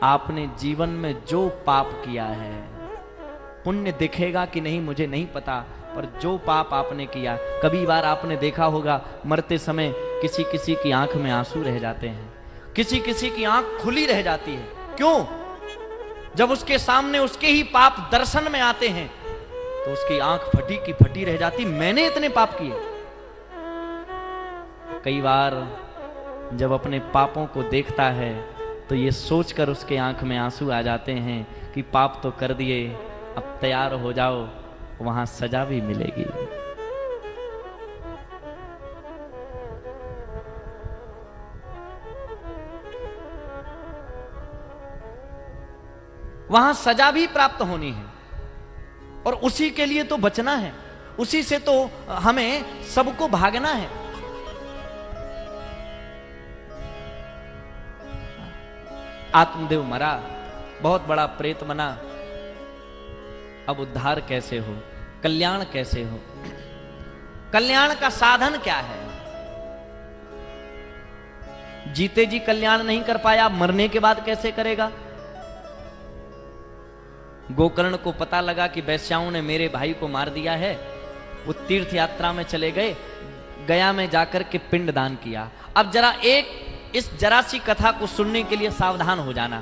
आपने जीवन में जो पाप किया है, पुण्य दिखेगा कि नहीं मुझे नहीं पता, पर जो पाप आपने किया, कभी बार आपने देखा होगा मरते समय किसी किसी की आंख में आंसू रह जाते हैं, किसी किसी की आंख खुली रह जाती है। क्यों? जब उसके सामने उसके ही पाप दर्शन में आते हैं तो उसकी आंख फटी की फटी रह जाती, मैंने इतने पाप किए। कई बार जब अपने पापों को देखता है तो ये सोचकर उसके आंख में आंसू आ जाते हैं कि पाप तो कर दिए, अब तैयार हो जाओ, वहां सजा भी मिलेगी। वहां सजा भी प्राप्त होनी है और उसी के लिए तो बचना है, उसी से तो हमें सबको भागना है। आत्मदेव मरा, बहुत बड़ा प्रेत बना, अब उद्धार कैसे हो, कल्याण कैसे हो? कल्याण का साधन क्या है? जीते जी कल्याण नहीं कर पाया, मरने के बाद कैसे करेगा? गोकर्ण को पता लगा कि वैश्याओं ने मेरे भाई को मार दिया है, वो तीर्थ यात्रा में चले गए, गया में जाकर के पिंडदान किया। अब जरा एक इस जरा सी कथा को सुनने के लिए सावधान हो जाना।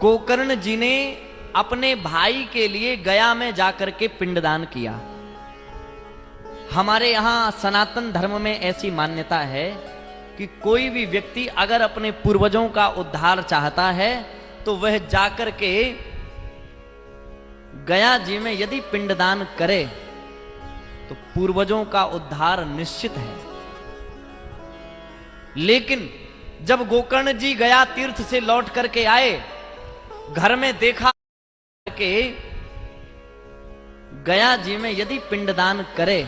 गोकर्ण जी ने अपने भाई के लिए गया में जाकर के पिंडदान किया। हमारे यहां सनातन धर्म में ऐसी मान्यता है कि कोई भी व्यक्ति अगर अपने पूर्वजों का उद्धार चाहता है तो वह जाकर के गया जी में यदि पिंडदान करे तो पूर्वजों का उद्धार निश्चित है। लेकिन जब गोकर्ण जी गया तीर्थ से लौट करके आए, घर में देखा कि गया जी में यदि पिंडदान करे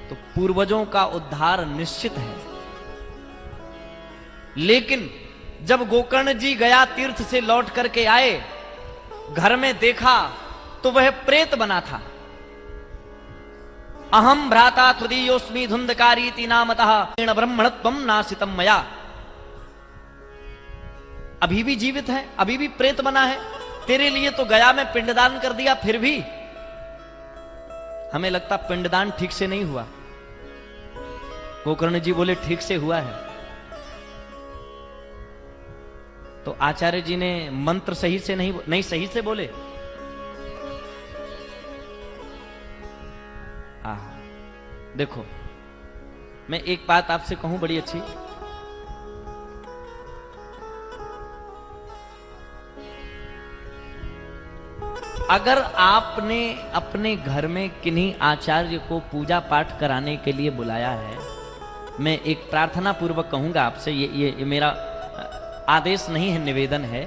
तो पूर्वजों का उद्धार निश्चित है। लेकिन जब गोकर्ण जी गया तीर्थ से लौट करके आए, घर में देखा तो वह प्रेत बना था। अहम भ्राता त्वदीयोस्मि धुंधकारीति नामतः ब्रह्मणत्वं नासितम मया। अभी भी जीवित है, अभी भी प्रेत बना है, तेरे लिए तो गया में पिंडदान कर दिया, फिर भी हमें लगता पिंडदान ठीक से नहीं हुआ। गोकर्ण जी बोले ठीक से हुआ है। तो आचार्य जी ने मंत्र सही से नहीं सही से बोले। देखो, मैं एक बात आपसे कहूं बड़ी अच्छी। अगर आपने अपने घर में किन्हीं आचार्य को पूजा पाठ कराने के लिए बुलाया है, मैं एक प्रार्थना पूर्वक कहूंगा आपसे, ये मेरा आदेश नहीं है, निवेदन है।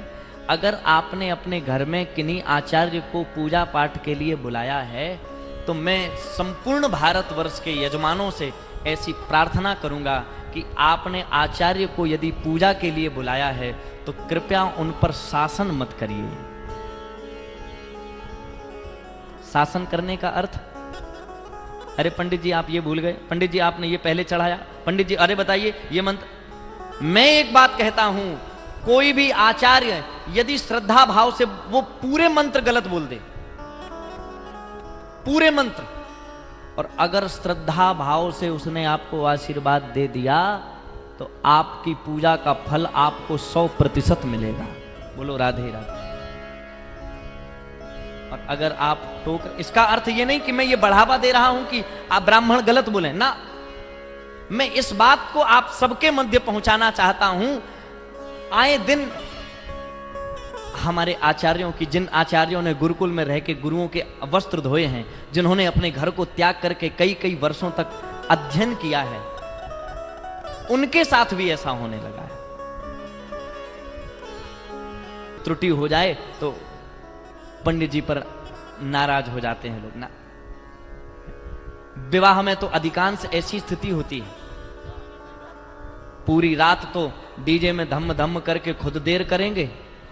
अगर आपने अपने घर में किन्हीं आचार्य को पूजा पाठ के लिए बुलाया है तो मैं संपूर्ण भारतवर्ष के यजमानों से ऐसी प्रार्थना करूंगा कि आपने आचार्य को यदि पूजा के लिए बुलाया है तो कृपया उन पर शासन मत करिए। शासन करने का अर्थ, अरे पंडित जी आप ये भूल गए, पंडित जी आपने ये पहले चढ़ाया, पंडित जी अरे बताइए ये मंत्र। मैं एक बात कहता हूं, कोई भी आचार्य यदि श्रद्धा भाव से वो पूरे मंत्र गलत बोल दे, पूरे मंत्र, और अगर श्रद्धा भाव से उसने आपको आशीर्वाद दे दिया तो आपकी पूजा का फल आपको 100% मिलेगा। बोलो राधे राधे। और अगर आप टोक, इसका अर्थ ये नहीं कि मैं ये बढ़ावा दे रहा हूं कि आप ब्राह्मण गलत बोले ना, मैं इस बात को आप सबके मध्य पहुंचाना चाहता हूं। आए दिन हमारे आचार्यों की, जिन आचार्यों ने गुरुकुल में रह के गुरुओं के वस्त्र धोए हैं, जिन्होंने अपने घर को त्याग करके कई कई वर्षों तक अध्ययन किया है, उनके साथ भी ऐसा होने लगा है। त्रुटि हो जाए तो पंडित जी पर नाराज हो जाते हैं लोग ना। विवाह में तो अधिकांश ऐसी स्थिति होती है, पूरी रात तो डीजे में धम धम करके खुद देर करेंगे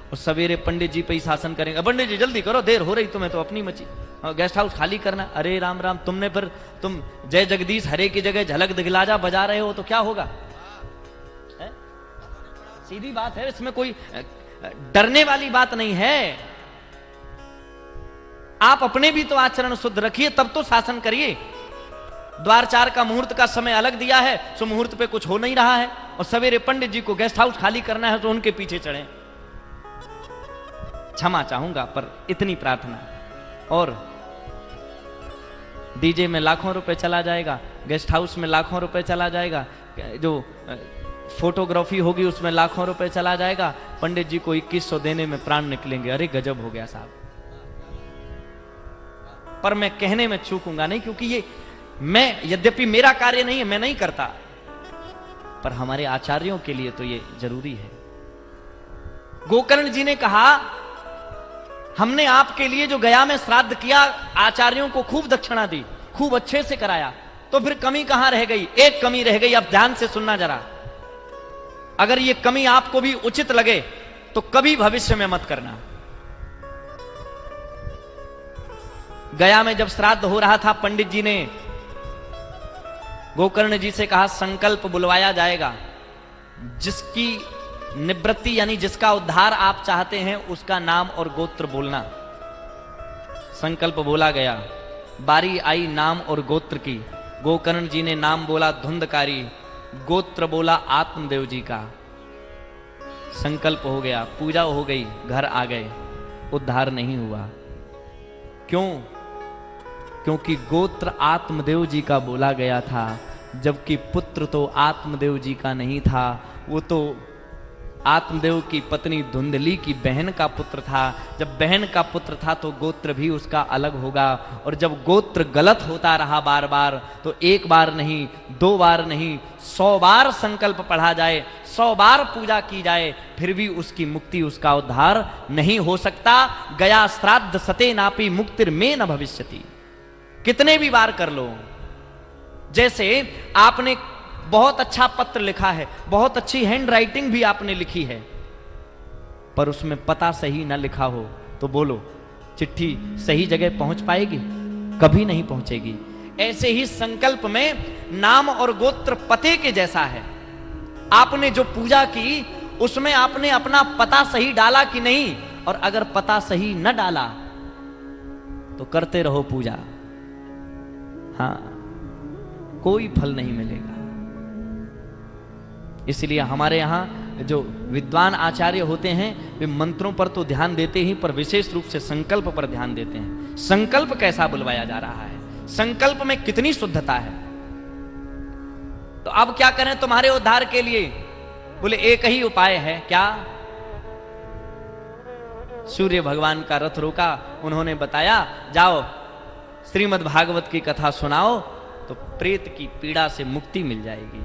और सवेरे पंडित जी पे ही शासन करेंगे, पंडित जी जल्दी करो, देर हो रही, तुम्हें तो अपनी मची, गेस्ट हाउस खाली करना। अरे राम राम, तुमने फिर तुम जय जगदीश हरे की जगह झलक दिखला जा बजा रहे हो तो क्या होगा? सीधी बात है, इसमें कोई डरने वाली बात नहीं है। आप अपने भी तो आचरण शुद्ध रखिए, तब तो शासन करिए। द्वार 4 का मुहूर्त का समय अलग दिया है, सो मुहूर्त पे कुछ हो नहीं रहा है, और सवेरे पंडित जी को गेस्ट हाउस खाली करना है तो उनके पीछे चढ़े। क्षमा चाहूंगा, पर इतनी प्रार्थना। और डीजे में लाखों रुपए चला जाएगा, गेस्ट हाउस में लाखों रुपए चला जाएगा, जो फोटोग्राफी होगी उसमें लाखों रुपए चला जाएगा, पंडित जी को 2100 देने में प्राण निकलेंगे। अरे गजब हो गया साहब। पर मैं कहने में चूकूंगा नहीं, क्योंकि ये मैं, यद्यपि मेरा कार्य नहीं है, मैं नहीं करता, पर हमारे आचार्यों के लिए तो ये जरूरी है। गोकर्ण जी ने कहा, हमने आपके लिए जो गया में श्राद्ध किया, आचार्यों को खूब दक्षिणा दी, खूब अच्छे से कराया, तो फिर कमी कहां रह गई? एक कमी रह गई। अब ध्यान से सुनना जरा, अगर ये कमी आपको भी उचित लगे तो कभी भविष्य में मत करना। गया में जब श्राद्ध हो रहा था, पंडित जी ने गोकर्ण जी से कहा, संकल्प बुलवाया जाएगा, जिसकी निवृत्ति यानी जिसका उद्धार आप चाहते हैं उसका नाम और गोत्र बोलना। संकल्प बोला गया, बारी आई नाम और गोत्र की। गोकर्ण जी ने नाम बोला धुंधकारी, गोत्र बोला आत्मदेव जी का। संकल्प हो गया, पूजा हो गई, घर आ गए, उद्धार नहीं हुआ। क्यों? क्योंकि गोत्र आत्मदेव जी का बोला गया था, जबकि पुत्र तो आत्मदेव जी का नहीं था, वो तो आत्मदेव की पत्नी धुंधली की बहन का पुत्र था। जब बहन का पुत्र था तो गोत्र भी उसका अलग होगा। और जब गोत्र गलत होता रहा बार बार, तो एक बार नहीं, 2 बार नहीं, 100 बार संकल्प पढ़ा जाए, 100 बार पूजा की जाए, फिर भी उसकी मुक्ति, उसका उद्धार नहीं हो सकता। गया श्राद्ध सते नापी मुक्तिर में न भविष्यति। कितने भी बार कर लो। जैसे आपने बहुत अच्छा पत्र लिखा है, बहुत अच्छी हैंड राइटिंग भी आपने लिखी है, पर उसमें पता सही ना लिखा हो, तो बोलो चिट्ठी सही जगह पहुंच पाएगी? कभी नहीं पहुंचेगी। ऐसे ही संकल्प में नाम और गोत्र पते के जैसा है। आपने जो पूजा की उसमें आपने अपना पता सही डाला कि नहीं, और अगर पता सही न डाला तो करते रहो पूजा, हाँ, कोई फल नहीं मिलेगा। इसलिए हमारे यहां जो विद्वान आचार्य होते हैं, वे मंत्रों पर तो ध्यान देते ही, पर विशेष रूप से संकल्प पर ध्यान देते हैं। संकल्प कैसा बुलवाया जा रहा है, संकल्प में कितनी शुद्धता है। तो अब क्या करें तुम्हारे उद्धार के लिए? बोले एक ही उपाय है। क्या? सूर्य भगवान का रथ रोका, उन्होंने बताया, जाओ श्रीमद् भागवत की कथा सुनाओ तो प्रेत की पीड़ा से मुक्ति मिल जाएगी।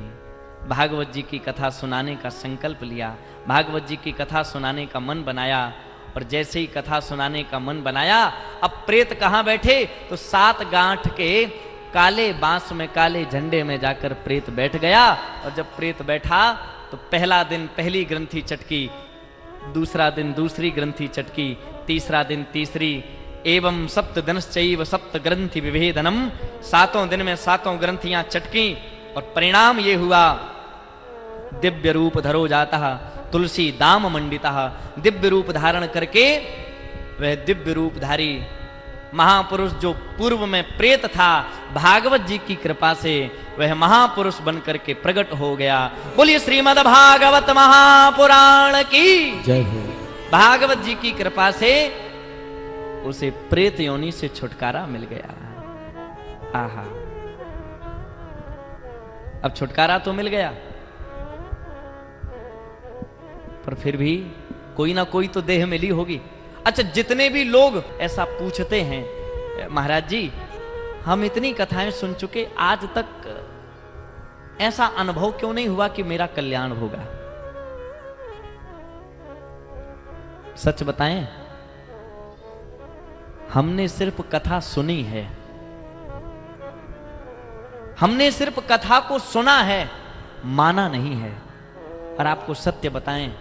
भागवत जी की कथा सुनाने का संकल्प लिया, भागवत जी की कथा सुनाने का मन बनाया, और जैसे ही कथा सुनाने का मन बनाया, अब प्रेत कहां बैठे? तो 7 गांठ के काले बांस में, काले झंडे में जाकर प्रेत बैठ गया। और जब प्रेत बैठा तो पहला दिन पहली ग्रंथि चटकी, दूसरा दिन दूसरी ग्रंथि चटकी, तीसरा दिन तीसरी, एवं 7 दिनश्चैव 7 ग्रंथि विभेदनम। 7 दिन में 7 ग्रंथियां चटकी, और परिणाम ये हुआ, दिव्य रूप धरो जाता तुलसी दाम मंडिता। दिव्य रूप धारण करके वह दिव्य रूपधारी महापुरुष, जो पूर्व में प्रेत था, भागवत जी की कृपा से वह महापुरुष बनकर के प्रकट हो गया। बोलिए श्रीमद् भागवत महापुराण की जय हो। भागवत जी की कृपा से उसे प्रेत योनि से छुटकारा मिल गया। आहा, अब छुटकारा तो मिल गया, पर फिर भी कोई ना कोई तो देह मिली होगी। अच्छा, जितने भी लोग ऐसा पूछते हैं, महाराज जी हम इतनी कथाएं सुन चुके, आज तक ऐसा अनुभव क्यों नहीं हुआ कि मेरा कल्याण होगा? सच बताएं, हमने सिर्फ कथा सुनी है, हमने सिर्फ कथा को सुना है, माना नहीं है। और आपको सत्य बताएं,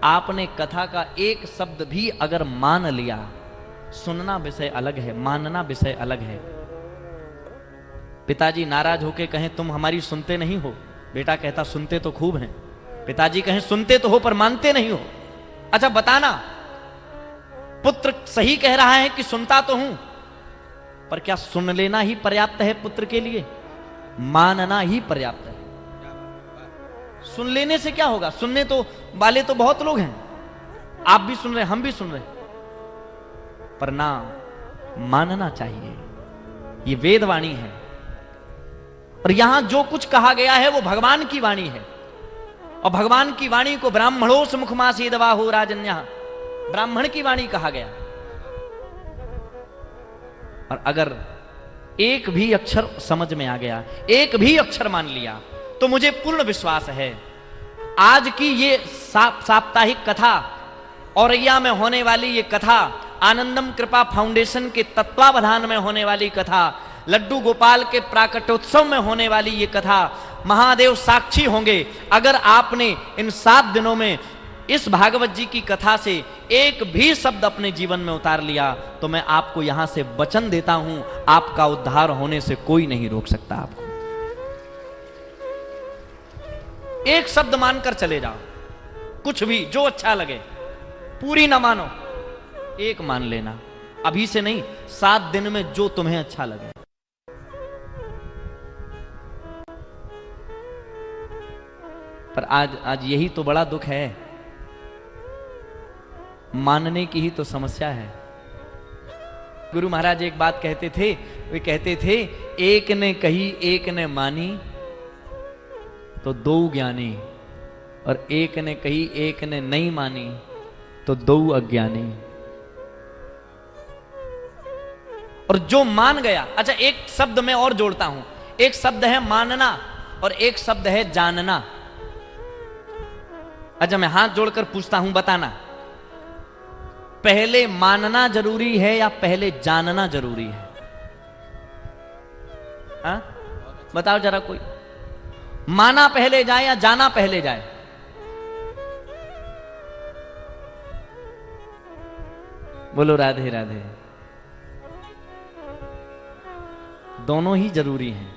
आपने कथा का एक शब्द भी अगर मान लिया, सुनना विषय अलग है, मानना विषय अलग है। पिताजी नाराज होके कहें तुम हमारी सुनते नहीं हो, बेटा कहता सुनते तो खूब हैं, पिताजी कहें सुनते तो हो पर मानते नहीं हो। अच्छा बताना, पुत्र सही कह रहा है कि सुनता तो हूं, पर क्या सुन लेना ही पर्याप्त है पुत्र के लिए? मानना ही पर्याप्त है। सुन लेने से क्या होगा? सुनने तो वाले तो बहुत लोग हैं, आप भी सुन रहे, हम भी सुन रहे, पर ना मानना चाहिए। ये वेदवाणी है, और यहां जो कुछ कहा गया है वो भगवान की वाणी है, और भगवान की वाणी को ब्राह्मणों से मुखमासीदवा हो राजन्या, ब्राह्मण की वाणी कहा गया। और अगर एक भी अक्षर समझ में आ गया, एक भी अक्षर मान लिया, तो मुझे पूर्ण विश्वास है आज की ये साप्ताहिक कथा, औरैया में होने वाली ये कथा, आनंदम कृपा फाउंडेशन के तत्वावधान में होने वाली कथा, लड्डू गोपाल के प्राकटोत्सव में होने वाली ये कथा, महादेव साक्षी होंगे। अगर आपने इन 7 दिनों में इस भागवत जी की कथा से एक भी शब्द अपने जीवन में उतार लिया, तो मैं आपको यहां से वचन देता हूं, आपका उद्धार होने से कोई नहीं रोक सकता आपको। एक शब्द मानकर चले जाओ, कुछ भी जो अच्छा लगे, पूरी ना मानो, एक मान लेना, अभी से नहीं, 7 दिन में जो तुम्हें अच्छा लगे। पर आज यही तो बड़ा दुख है, मानने की ही तो समस्या है। गुरु महाराज एक बात कहते थे, वे कहते थे एक ने कही एक ने मानी तो 2 ज्ञानी, और एक ने कही एक ने नहीं मानी तो 2 अज्ञानी। और जो मान गया, अच्छा एक शब्द मैं और जोड़ता हूं, एक शब्द है मानना और एक शब्द है जानना। अच्छा मैं हाथ जोड़कर पूछता हूं, बताना, पहले मानना जरूरी है या पहले जानना जरूरी है? हा? बताओ जरा कोई, माना पहले जाए या जाना पहले जाए? बोलो राधे राधे। दोनों ही जरूरी हैं,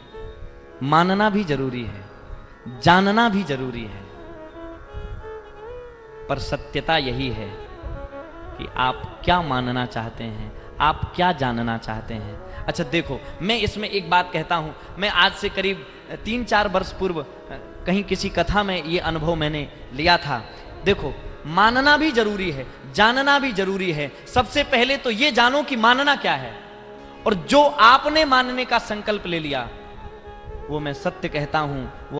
मानना भी जरूरी है, जानना भी जरूरी है, पर सत्यता यही है कि आप क्या मानना चाहते हैं, आप क्या जानना चाहते हैं। अच्छा देखो, मैं इसमें एक बात कहता हूं, मैं आज से करीब 3-4 वर्ष पूर्व कहीं किसी कथा में ये अनुभव मैंने लिया था। देखो, मानना भी जरूरी है, जानना भी जरूरी है। सबसे पहले तो ये जानो कि मानना क्या है, और जो आपने मानने का संकल्प ले लिया, वो मैं सत्य कहता हूं, वो